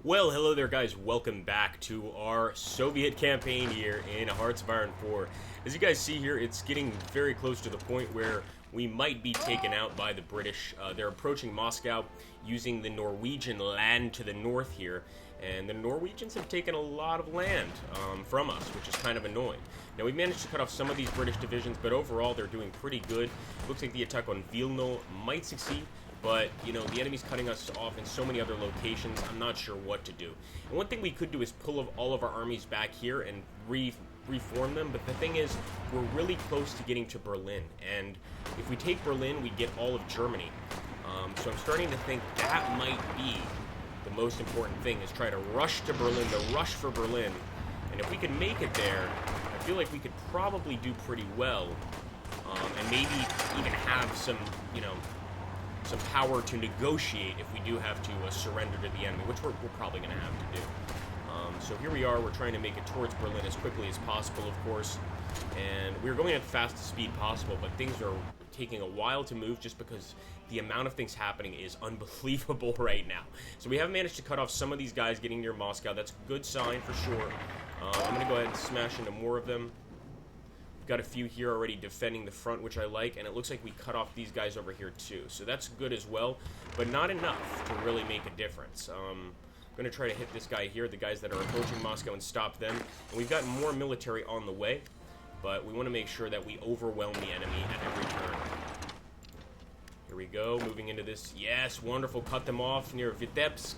Well, hello there guys, welcome back to our Soviet campaign here in Hearts of Iron 4. As you guys see here, it's getting very close to the point where we might be taken out by the British. They're approaching Moscow using the Norwegian land to the north here, and the Norwegians have taken a lot of land from us, which is kind of annoying. Now, we've managed to cut off some of these British divisions, but overall they're doing pretty good. Looks like the attack on Vilno might succeed. But, you know, the enemy's cutting us off in so many other locations, I'm not sure what to do. And one thing we could do is pull all of our armies back here and reform them, but the thing is, we're really close to getting to Berlin, and if we take Berlin, we get all of Germany. So I'm starting to think that might be the most important thing, is try to rush to Berlin, the rush for Berlin. And if we can make it there, I feel like we could probably do pretty well, and maybe even have some, you know, some power to negotiate if we do have to surrender to the enemy, which we're probably going to have to do. So here we are, we're trying to make it towards Berlin as quickly as possible, of course, and we're going at the fastest speed possible, but things are taking a while to move just because the amount of things happening is unbelievable right now. So we have managed to cut off some of these guys getting near Moscow. That's a good sign for sure. I'm going to go ahead and smash into more of them. Got a few here already defending the front, which I like, and it looks like we cut off these guys over here too. So that's good as well, but not enough to really make a difference. I'm going to try to hit this guy here, the guys that are approaching Moscow, and stop them. And we've got more military on the way, but we want to make sure that we overwhelm the enemy at every turn. Here we go, moving into this. Yes, wonderful, cut them off near Vitebsk.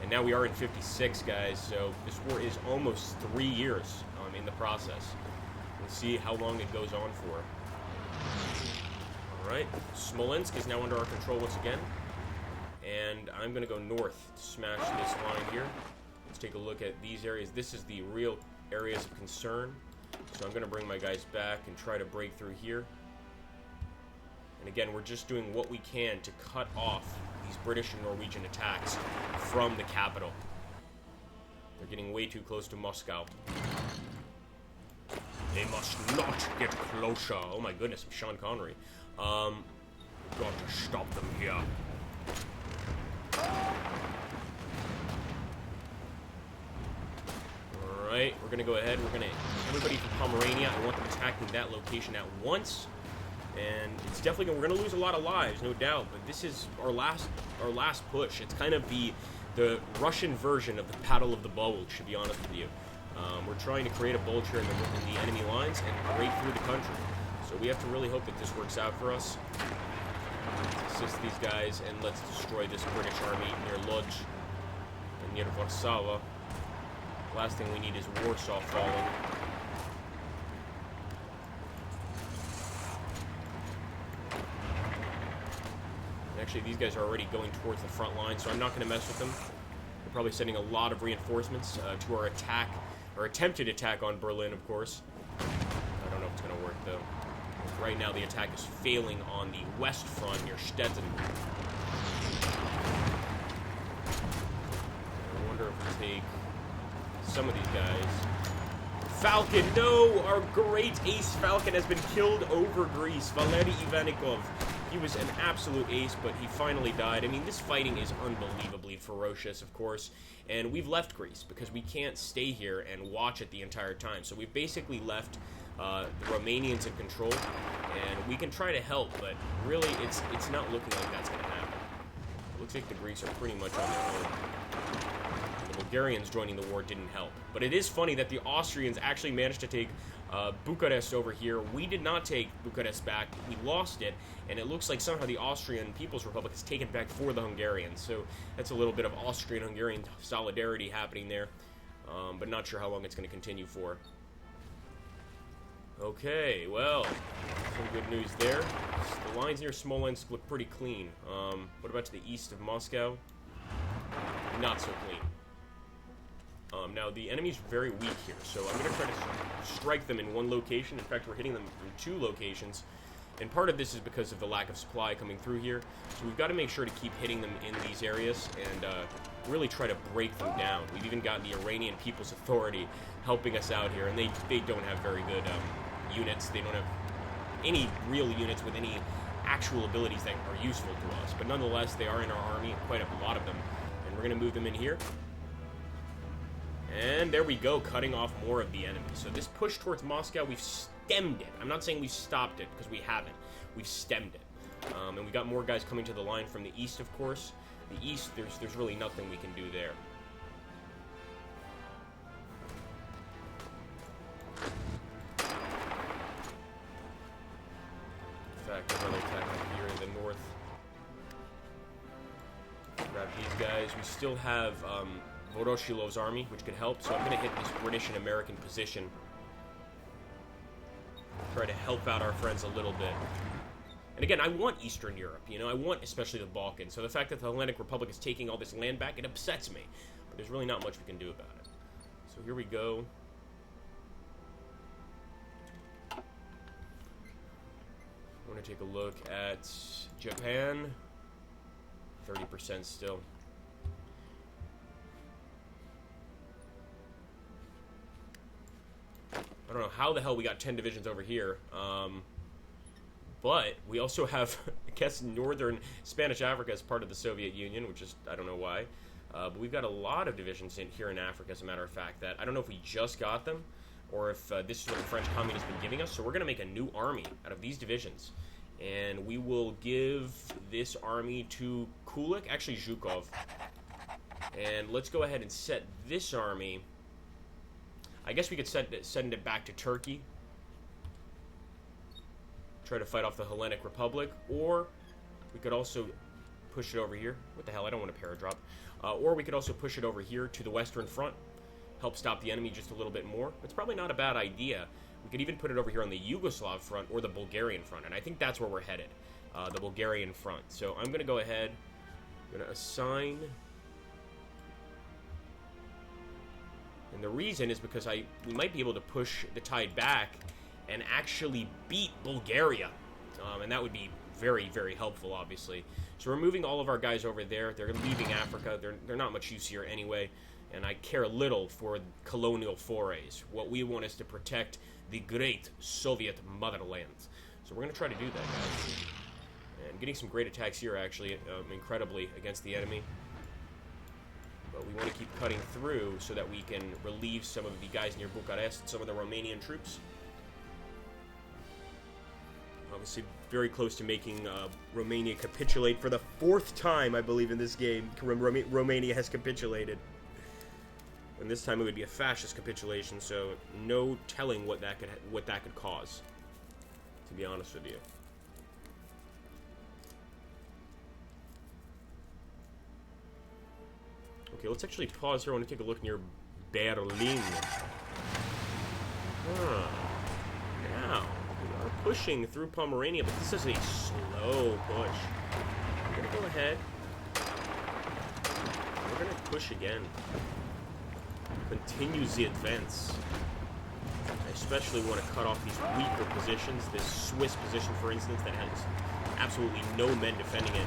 And now we are in 56, guys, so this war is almost 3 years in the process. We'll see how long it goes on for. Alright, Smolensk is now under our control once again. And I'm going to go north to smash this line here. Let's take a look at these areas. This is the real areas of concern. So I'm going to bring my guys back and try to break through here. And again, we're just doing what we can to cut off these British and Norwegian attacks from the capital. They're getting way too close to Moscow. They must not get closer. Oh my goodness, I'm Sean Connery. Got to stop them here. Alright, we're gonna go ahead. We're gonna, everybody from Pomerania, I want them attacking that location at once. And it's definitely we're going to lose a lot of lives, no doubt. But this is our last push. It's kind of the Russian version of the Battle of the Bulge, to be honest with you. We're trying to create a bulge here in the enemy lines and break through the country. So we have to really hope that this works out for us. Let's assist these guys, and let's destroy this British army near Lodz and near Warsaw. Last thing we need is Warsaw falling. Actually, these guys are already going towards the front line, so I'm not going to mess with them. They're probably sending a lot of reinforcements to our attack, or attempted attack on Berlin, of course. I don't know if it's going to work, though. Right now, the attack is failing on the west front near Stettin. I wonder if we take some of these guys. Falcon, no! Our great ace Falcon has been killed over Greece. Valery Ivanikov. He was an absolute ace, but he finally died. I mean, this fighting is unbelievably ferocious, of course, and we've left Greece because we can't stay here and watch it the entire time. So we've basically left the Romanians in control, and we can try to help, but really, it's not looking like that's going to happen. It looks like the Greeks are pretty much on their own. The Bulgarians joining the war didn't help. But it is funny that the Austrians actually managed to take Bucharest over here. We did not take Bucharest back. We lost it, and it looks like somehow the Austrian People's Republic has taken back for the Hungarians. So that's a little bit of Austrian-Hungarian solidarity happening there, but not sure how long it's going to continue for. Okay, well, some good news there. The lines near Smolensk look pretty clean. What about to the east of Moscow? Not so clean. Now, the enemy's very weak here, so I'm going to try to strike them in one location. In fact, we're hitting them from 2 locations, and part of this is because of the lack of supply coming through here, so we've got to make sure to keep hitting them in these areas and really try to break them down. We've even got the Iranian People's Authority helping us out here, and they don't have very good units. They don't have any real units with any actual abilities that are useful to us. But nonetheless, they are in our army, quite a lot of them. And we're going to move them in here. And there we go, cutting off more of the enemy. So this push towards Moscow, we've stemmed it. I'm not saying we've stopped it, because we haven't. We've stemmed it. And we got more guys coming to the line from the east, of course. The east, there's really nothing we can do there. In fact, another attack up here in the north. Grab these guys. We still have Voroshilov's army, which could help, so I'm going to hit this British and American position. Try to help out our friends a little bit. And again, I want Eastern Europe, you know, I want especially the Balkans. So the fact that the Hellenic Republic is taking all this land back, it upsets me. But there's really not much we can do about it. So here we go. I want to take a look at Japan. 30% still. I don't know how the hell we got 10 divisions over here. But we also have, I guess, northern Spanish Africa as part of the Soviet Union, which is, I don't know why. But we've got a lot of divisions here in Africa, as a matter of fact, that I don't know if we just got them, or if this is what the French Communists have been giving us. So we're going to make a new army out of these divisions. And we will give this army to Kulik, actually Zhukov. And let's go ahead and set this army. I guess we could send it back to Turkey. Try to fight off the Hellenic Republic, or we could also push it over here. What the hell, I don't want to paradrop. Or we could also push it over here to the Western Front, help stop the enemy just a little bit more. It's probably not a bad idea. We could even put it over here on the Yugoslav front or the Bulgarian front, and I think that's where we're headed, the Bulgarian front. So I'm going to go ahead, I'm going to assign, and the reason is because we might be able to push the tide back and actually beat Bulgaria. And that would be very, very helpful, obviously. So we're moving all of our guys over there. They're leaving Africa. They're not much use here anyway. And I care little for colonial forays. What we want is to protect the great Soviet motherland. So we're going to try to do that, guys. And getting some great attacks here, actually, incredibly, against the enemy. But we want to keep cutting through so that we can relieve some of the guys near Bucharest, some of the Romanian troops. Obviously, very close to making Romania capitulate for the 4th time, I believe, in this game. Romania has capitulated. And this time it would be a fascist capitulation, so no telling what that could cause, to be honest with you. Okay, let's actually pause here. I want to take a look near Berlin. Now, we are pushing through Pomerania, but this is a slow push. We're going to go ahead. We're going to push again. Continue the advance. I especially want to cut off these weaker positions. This Swiss position, for instance, that has absolutely no men defending it.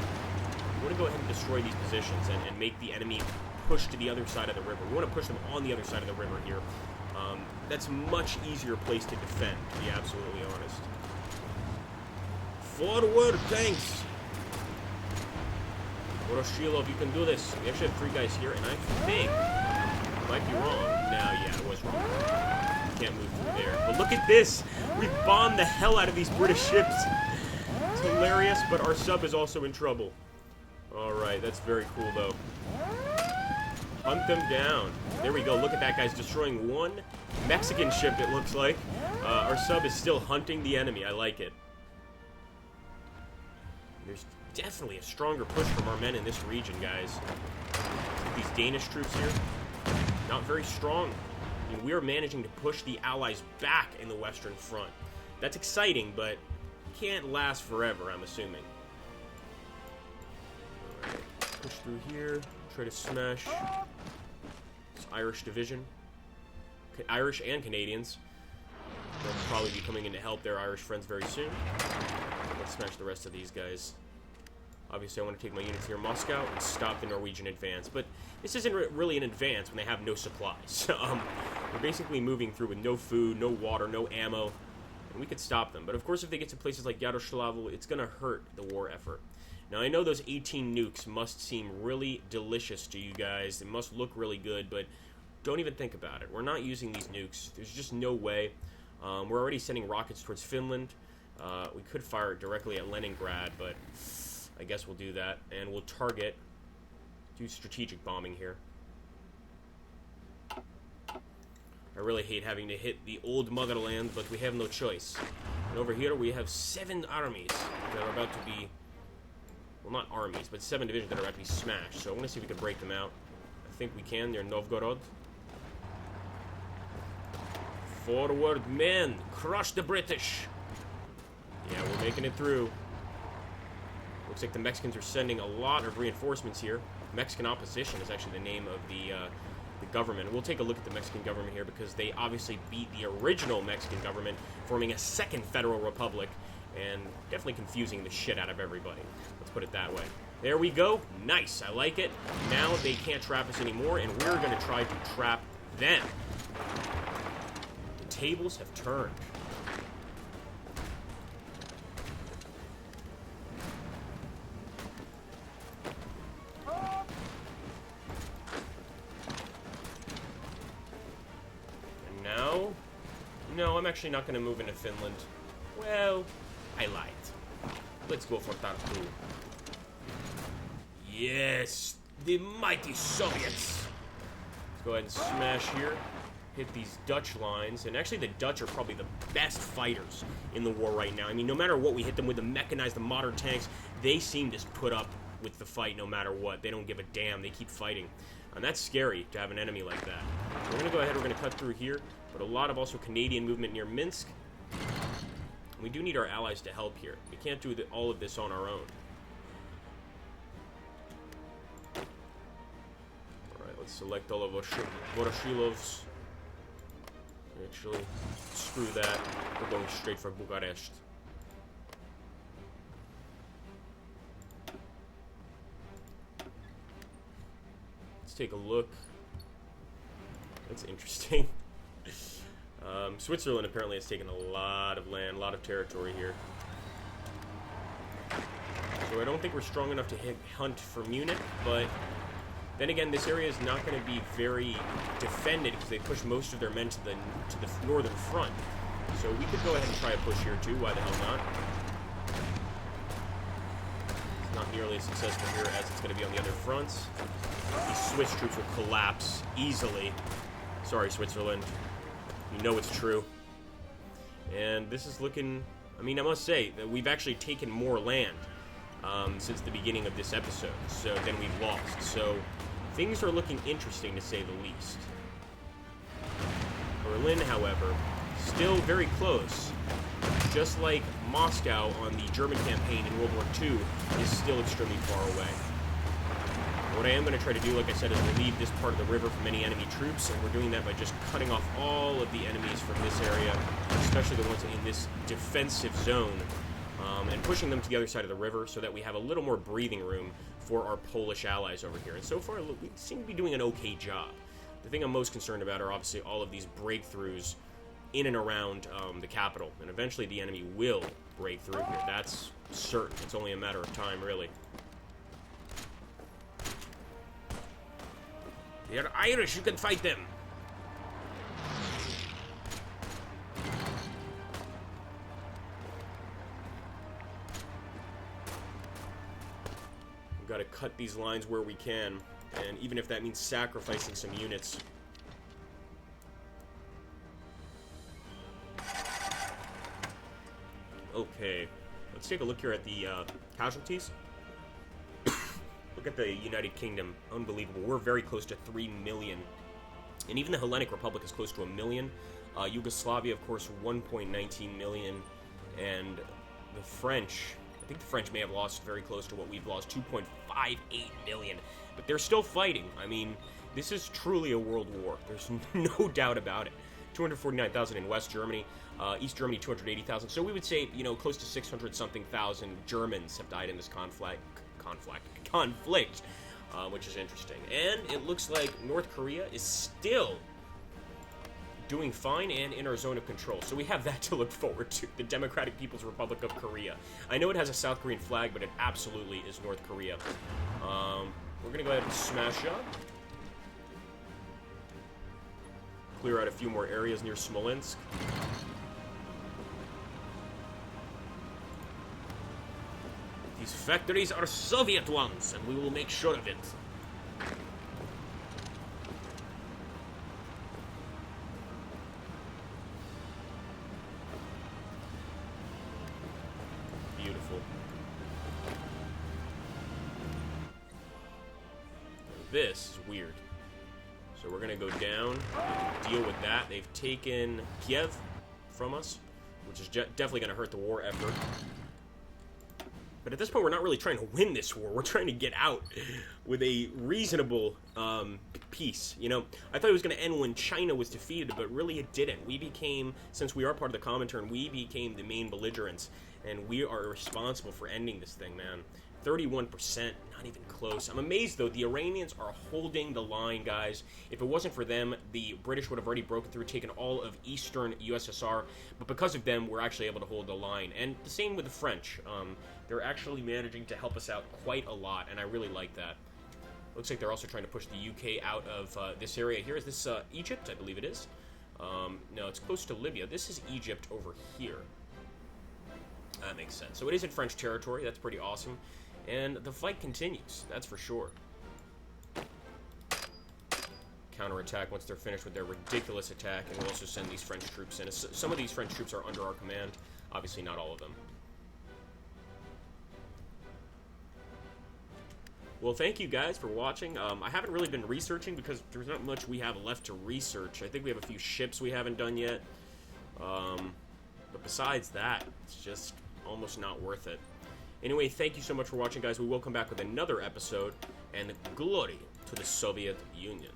We want to go ahead and destroy these positions and make the enemy push to the other side of the river. We want to push them on the other side of the river here. That's a much easier place to defend, to be absolutely honest. Forward, tanks! Voroshilov, you can do this. We actually have 3 guys here, and I think... might be wrong. No, yeah, I was wrong. Can't move through there. But look at this! We bombed the hell out of these British ships. It's hilarious, but our sub is also in trouble. Alright, that's very cool, though. Hunt them down. There we go. Look at that, guys. Destroying 1 Mexican ship, it looks like. Our sub is still hunting the enemy. I like it. There's definitely a stronger push from our men in this region, guys. These Danish troops here, not very strong. I mean, we are managing to push the Allies back in the Western Front. That's exciting, but can't last forever, I'm assuming. Alright, push through here. Try to smash this Irish division. Irish and Canadians. They'll probably be coming in to help their Irish friends very soon. Let's smash the rest of these guys. Obviously, I want to take my units near Moscow and stop the Norwegian advance. But this isn't really an advance when they have no supplies. We're basically moving through with no food, no water, no ammo. And we could stop them. But of course, if they get to places like Yaroslavl, it's going to hurt the war effort. Now, I know those 18 nukes must seem really delicious to you guys. They must look really good, but don't even think about it. We're not using these nukes. There's just no way. We're already sending rockets towards Finland. We could fire it directly at Leningrad, but I guess we'll do that. And we'll do strategic bombing here. I really hate having to hit the old motherland, but we have no choice. And over here we have 7 armies that are about to be, well, not armies, but 7 divisions that are about to be smashed. So I want to see if we can break them out. I think we can. They're Novgorod. Forward, men! Crush the British! Yeah, we're making it through. Looks like the Mexicans are sending a lot of reinforcements here. Mexican Opposition is actually the name of the government. We'll take a look at the Mexican government here because they obviously beat the original Mexican government, forming a second federal republic, and definitely confusing the shit out of everybody. Let's put it that way. There we go. Nice. I like it. Now they can't trap us anymore, and we're going to try to trap them. The tables have turned. No, I'm actually not going to move into Finland. Well, I lied. Let's go for Tartu. Yes, the mighty Soviets. Let's go ahead and smash here. Hit these Dutch lines. And actually, the Dutch are probably the best fighters in the war right now. I mean, no matter what we hit them with, the mechanized, the modern tanks, they seem to put up with the fight no matter what. They don't give a damn. They keep fighting. And that's scary to have an enemy like that. We're going to go ahead. We're going to cut through here. But a lot of also Canadian movement near Minsk. We do need our allies to help here. We can't do all of this on our own. Alright, let's select all of our Voroshilovs. Actually, screw that. We're going straight for Bucharest. Let's take a look. That's interesting. Switzerland apparently has taken a lot of land, a lot of territory here. So I don't think we're strong enough to hunt for Munich, but then again, this area is not going to be very defended because they push most of their men to the northern front. So we could go ahead and try a push here too. Why the hell not? It's not nearly as successful here as it's going to be on the other fronts. These Swiss troops will collapse easily. Sorry, Switzerland. You know it's true. And this is looking... I mean, I must say that we've actually taken more land since the beginning of this episode than we've lost. So things are looking interesting, to say the least. Berlin, however, still very close. Just like Moscow on the German campaign in World War II is still extremely far away. What I am going to try to do, like I said, is relieve this part of the river from any enemy troops, and we're doing that by just cutting off all of the enemies from this area, especially the ones in this defensive zone, and pushing them to the other side of the river so that we have a little more breathing room for our Polish allies over here. And so far, we seem to be doing an okay job. The thing I'm most concerned about are obviously all of these breakthroughs in and around the capital, and eventually the enemy will break through here. That's certain. It's only a matter of time, really. They're Irish, you can fight them! We've got to cut these lines where we can, and even if that means sacrificing some units. Okay, let's take a look here at the casualties. Look at the United Kingdom. Unbelievable. We're very close to 3 million. And even the Hellenic Republic is close to 1 million. Yugoslavia, of course, 1.19 million. And the French, I think the French may have lost very close to what we've lost, 2.58 million. But they're still fighting. I mean, this is truly a world war. There's no doubt about it. 249,000 in West Germany. East Germany, 280,000. So we would say, you know, close to 600-something thousand Germans have died in this conflict, which is interesting. And it looks like North Korea is still doing fine and in our zone of control. So we have that to look forward to, the Democratic People's Republic of Korea. I know it has a South Korean flag, but it absolutely is North Korea. We're going to go ahead and smash up. Clear out a few more areas near Smolensk. These factories are Soviet ones, and we will make sure of it. Beautiful. This is weird. So we're going to go down, deal with that. They've taken Kiev from us, which is definitely going to hurt the war effort. But at this point, we're not really trying to win this war. We're trying to get out with a reasonable peace. You know, I thought it was going to end when China was defeated, but really it didn't. We became, since we are part of the Comintern, we became the main belligerents, and we are responsible for ending this thing, man. 31%, not even close. I'm amazed, though. The Iranians are holding the line, guys. If it wasn't for them, the British would have already broken through, taken all of eastern USSR. But because of them, we're actually able to hold the line. And the same with the French. They're actually managing to help us out quite a lot, and I really like that. Looks like they're also trying to push the UK out of this area here. Is this Egypt? I believe it is. No, it's close to Libya. This is Egypt over here. That makes sense. So it is in French territory. That's pretty awesome. And the fight continues, that's for sure. Counterattack once they're finished with their ridiculous attack, and we'll also send these French troops in. Some of these French troops are under our command. Obviously, not all of them. Well, thank you guys for watching. I haven't really been researching because there's not much we have left to research. I think we have a few ships we haven't done yet. But besides that, it's just almost not worth it. Anyway, thank you so much for watching, guys. We will come back with another episode, and glory to the Soviet Union.